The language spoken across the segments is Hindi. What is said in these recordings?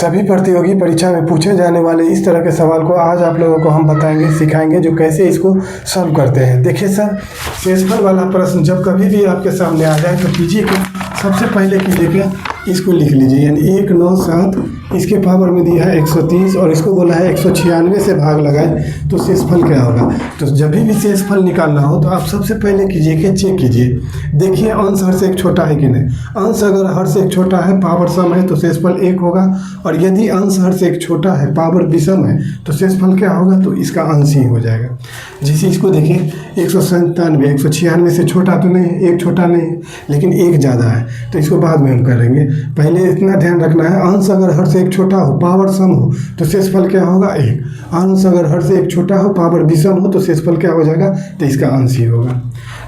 सभी प्रतियोगी परीक्षा में पूछे जाने वाले इस तरह के सवाल को आज आप लोगों को हम बताएंगे, सिखाएंगे जो कैसे इसको सॉल्व करते हैं। देखिए सर, शेषफल वाला प्रश्न जब कभी भी आपके सामने आ जाए तो कीजिए कि सबसे पहले कीजिए क्या, इसको लिख लीजिए, यानी 1, 9, 7 इसके पावर में दिया है 130 और इसको बोला है 196 से भाग लगाए तो शेषफल क्या होगा। तो जब भी शेषफल निकालना हो तो आप सबसे पहले कीजिए कि चेक कीजिए, देखिए अंश हर से एक छोटा है कि नहीं। अंश अगर हर से एक छोटा है, पावर सम है तो शेषफल 1 होगा, और यदि अंश हर से एक छोटा है, पावर विषम है तो शेषफल क्या होगा, तो इसका अंश ही हो जाएगा। जैसे इसको देखिए 197 196 से छोटा तो नहीं है, एक छोटा नहीं है, लेकिन एक ज़्यादा है, तो इसको बाद में हम करेंगे। पहले इतना ध्यान रखना है, अंश अगर हर से एक छोटा हो, पावर सम हो तो शेषफल क्या होगा 1। अंश अगर हर से एक छोटा हो, पावर विषम हो तो शेषफल क्या हो जाएगा, तो इसका अंश ही होगा।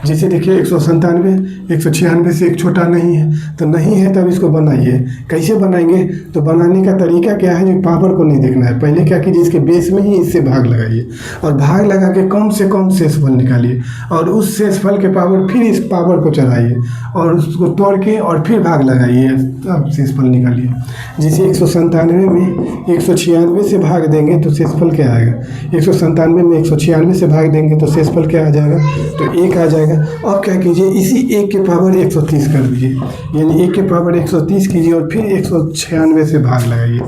जैसे देखिए 197 196 से एक छोटा नहीं है, तो नहीं है तब इसको बनाइए। कैसे बनाएंगे, तो बनाने का तरीका क्या है, जो पावर को नहीं देखना है, पहले क्या कीजिए, इसके बेस में ही इससे भाग लगाइए और भाग लगा के कम से कम शेषफल निकालिए, और उस शेषफल के पावर फिर इस पावर को चढ़ाइए और उसको तोड़ के और फिर भाग लगाइए, तब शेषफल निकालिए। जैसे 197 में 196 से भाग देंगे तो शेषफल क्या आएगा, 197 में 196 से भाग देंगे तो शेषफल क्या आ जाएगा, तो 1 आ जाएगा। अब क्या कीजिए, इसी 1 के पावर 130 कर दीजिए, यानी 1 के पावर 130 कीजिए और फिर 196 से भाग लगाइए।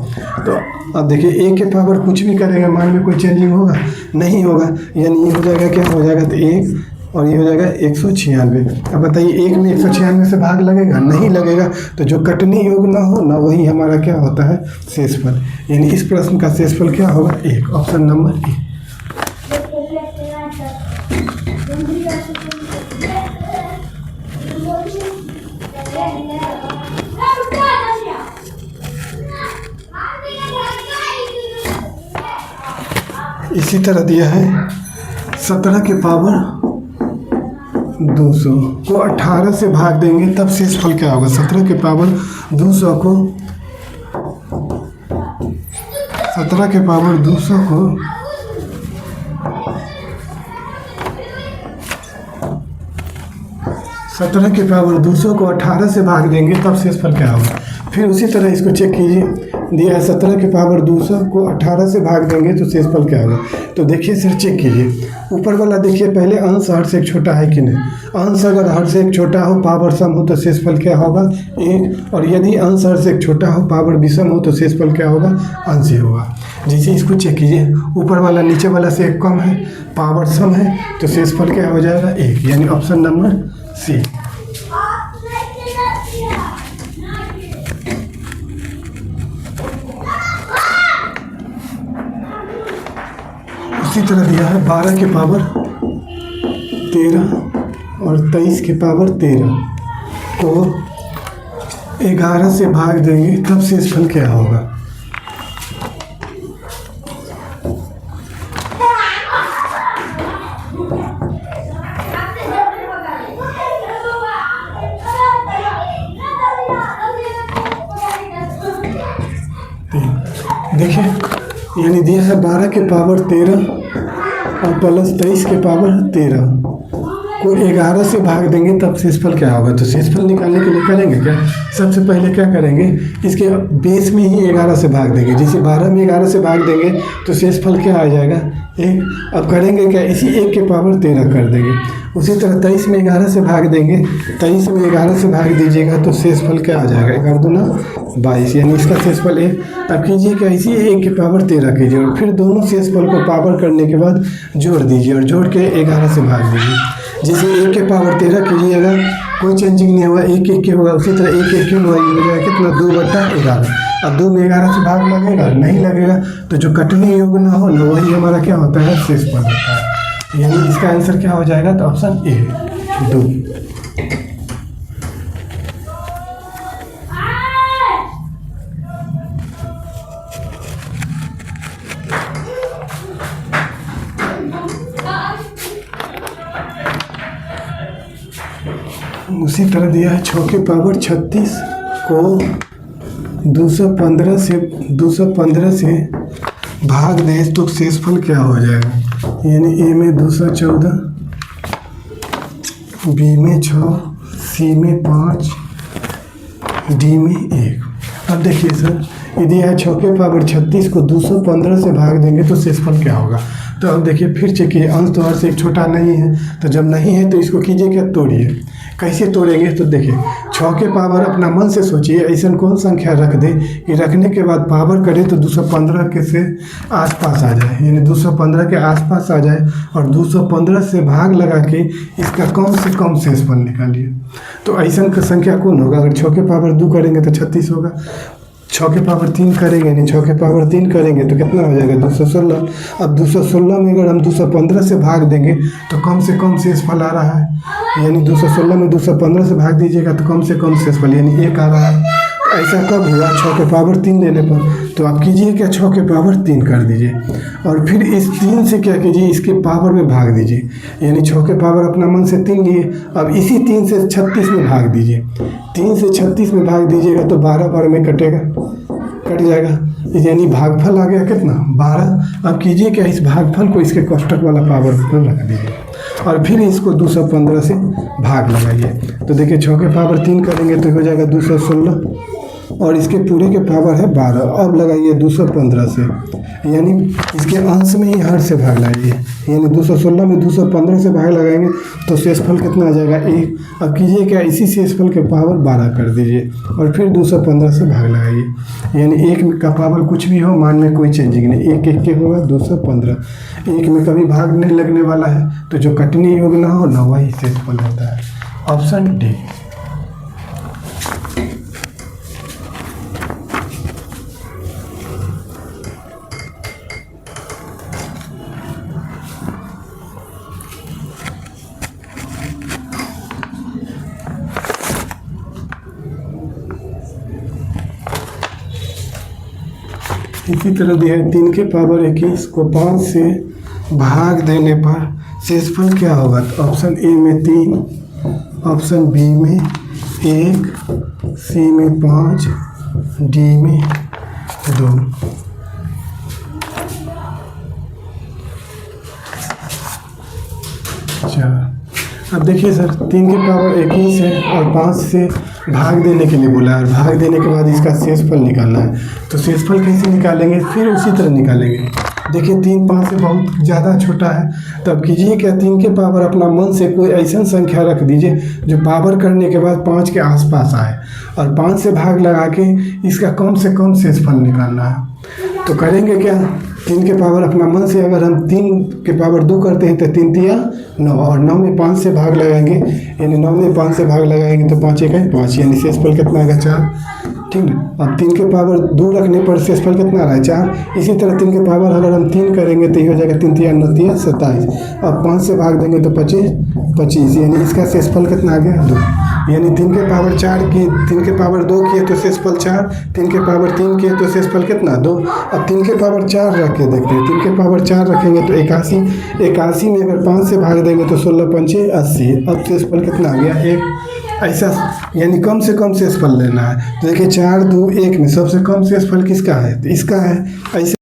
तो अब देखिए 1 के पावर कुछ भी करेंगे, मान में कोई चेंजिंग होगा, नहीं होगा, यानी ये हो जाएगा, क्या हो जाएगा, तो 1 और ये हो जाएगा 196। अब बताइए 1 में 196 से भाग लगेगा, नहीं लगेगा, तो जो कटनी योग ना हो ना, वही हमारा क्या होता है, शेषफल। यानी इस प्रश्न का शेषफल क्या होगा, 1, ऑप्शन नंबर ए। इसी तरह दिया है 17 के पावर 200 को 18 से भाग देंगे तब शेषफल क्या होगा। 17 के पावर 200 को 17 के पावर 200 को 17 के पावर 200 को 18 से भाग देंगे तब शेषफल क्या होगा। फिर उसी तरह इसको चेक कीजिए, दिया है 17 के पावर 200 को 18 से भाग देंगे तो शेषफल क्या होगा। तो देखिए सर, चेक कीजिए, ऊपर वाला देखिए पहले अंश हर से एक छोटा है कि नहीं। अंश अगर हर से एक छोटा हो, पावर सम हो तो शेषफल क्या होगा, 1, और यदि अंश हर से एक छोटा हो, पावर विषम हो तो शेषफल क्या होगा, अंश ही होगा। जैसे इसको चेक कीजिए, ऊपर वाला नीचे वाला से एक कम है, पावर सम है तो शेषफल क्या हो जाएगा, 1, यानी ऑप्शन नंबर सी। इसी तरह दिया है 12 के पावर 13 और 23 के पावर 13 को 11 से भाग देंगे तब शेषफल क्या होगा। देखिए, यानी दिया है 12 के पावर 13 और प्लस 23 के पावर 13 को 11 से भाग देंगे तब शेषफल क्या होगा। तो शेषफल निकालने के लिए करेंगे क्या, सबसे पहले क्या करेंगे, इसके बेस में ही 11 से भाग देंगे। जैसे 12 में 11 से भाग देंगे तो शेषफल क्या आ जाएगा, 1। अब करेंगे क्या, इसी 1 के पावर 13 कर देंगे। उसी तरह 23 में 11 से भाग देंगे, 23 में 11 से भाग दीजिएगा तो शेषफल क्या आ जाएगा, 11 दूना 22, यानी इसका शेषफल 1। अब कीजिए क्या, इसी 1 के पावर 13 कीजिए और फिर दोनों शेषफल को पावर करने के बाद जोड़ दीजिए और जोड़ के 11 से भाग दीजिए। जैसे 1 के पावर 13 कीजिएगा, कोई चेंजिंग नहीं होगा, 1 1 के होगा, उसी तरह 1 1 क्यों होगा, ये हो जाएगा कितना, 2/11। अब 2 में 11 से भाग लगेगा, नहीं लगेगा, तो जो कटनी योग ना हो ना, वही हमारा क्या होता है, शेषफल होता है। यानी इसका आंसर क्या हो जाएगा, तो ऑप्शन ए, 2। उसी तरह दिया है 6 के पावर 36 को 215 से भाग दें तो शेषफल क्या हो जाएगा। यानी ए में 214, बी में 6, सी में 5, डी में 1। अब देखिए सर, यदि है 6 के पावर 36 को 215 से भाग देंगे तो शेषफल क्या होगा। तो अब देखिए फिर चेक कीजिए, अंश तो हर से एक छोटा नहीं है, तो जब नहीं है तो इसको कीजिए क्या, तोड़िए। कैसे तोड़ेंगे, तो देखिए 6 के पावर अपना मन से सोचिए ऐसा कौन संख्या रख दे कि रखने के बाद पावर करें तो 215 के से आसपास आ जाए, यानी 215 के आसपास आ जाए और 215 से भाग लगा के इसका कम से कम शेषफल निकालिए। तो ऐसा का संख्या कौन होगा, अगर 6 के पावर 2 करेंगे तो 36 होगा, 6 के पावर 3 करेंगे, नहीं 6 के पावर 3 करेंगे तो कितना हो जाएगा, 216। अब 216 में अगर हम 215 से भाग देंगे तो कम से कम शेषफल आ रहा है, यानी 216 में 215 से भाग दीजिएगा तो कम से कम शेषफल यानी 1 आ रहा है। ऐसा कब हुआ, 6 के पावर 3 लेने पर। तो आप कीजिए क्या, 6 के पावर 3 कर दीजिए और फिर इस 3 से क्या कीजिए, इसके पावर में भाग दीजिए, यानी 6 के पावर अपना मन से 3 लिए, अब इसी 3 से 36 में भाग दीजिए। 3 से 36 में भाग दीजिएगा तो 12 बार में कट जाएगा, यानी भागफल आ गया कितना, 12। अब कीजिए क्या, इस भागफल को इसके कोष्ठक वाला पावर पर रख दीजिए और फिर इसको 215 से भाग लगाइए। तो देखिए 6 के पावर 3 करेंगे तो हो जाएगा 216 और इसके पूरे के पावर है 12। अब लगाइए 215 से, यानी इसके अंश में ही हर से भाग लगाइए, यानी 216 में 215 से भाग लगाएंगे तो शेषफल कितना आ जाएगा, 1। अब कीजिए क्या, इसी शेषफल के पावर 12 कर दीजिए और फिर 215 से भाग लगाइए, यानी 1 का पावर कुछ भी हो, मान में कोई चेंजिंग नहीं, 1 1 के होगा 215। 1 में कभी भाग नहीं लगने वाला है, तो जो कटनी योग ना हो ना वही शेषफल होता है। Option D. इसी तरह दिया है 3 के पावर 21 को 5 से भाग देने पर शेषफल क्या होगा। तो ऑप्शन ए में 3, ऑप्शन बी में 1, सी में 5, डी में 2। अच्छा अब देखिए सर, 3 के पावर 21 है और 5 से भाग देने के लिए बोला है और भाग देने के बाद इसका शेषफल निकालना है। तो शेषफल कैसे निकालेंगे, फिर उसी तरह निकालेंगे। देखिए 3 5 से बहुत ज़्यादा छोटा है, तब कीजिए क्या, 3 के पावर अपना मन से कोई ऐसा संख्या रख दीजिए जो पावर करने के बाद 5 के आसपास आए और 5 से भाग लगा के इसका कम से कम शेषफल निकालना है। तो करेंगे क्या, 3 के पावर अपना मन से अगर हम 3 के पावर 2 करते हैं तो 3 तिया 9 और 9 में 5 से भाग लगाएंगे, यानी 9 में 5 से भाग लगाएंगे तो 5 1 है 5, यानी शेषफल कितना आएगा 4। ठीक ना, अब 3 के पावर 2 रखने पर शेषफल कितना आ रहा है 4। इसी तरह 3 के पावर अगर हम 3 करेंगे तो ये हो जाएगा 3 तिया 9 तिया 27। अब 5 से भाग देंगे तो 25, यानी इसका शेषफल कितना आ गया 2। यानी 3 के पावर 4 की 3 के पावर 2 किए तो शेषफल 4, 3 के पावर 3 किए तो शेषफल कितना 2। अब 3 के पावर 4 रख के देखते हैं, 3 के पावर 4 रखेंगे तो 81 में अगर 5 से भाग देंगे तो 16 पंचे 80। अब शेषफल कितना आ गया 1। ऐसा यानी कम से कम शेषफल लेना है। तो देखिए 4 2 1 में सबसे कम शेषफल किसका है, तो इसका है। ऐसे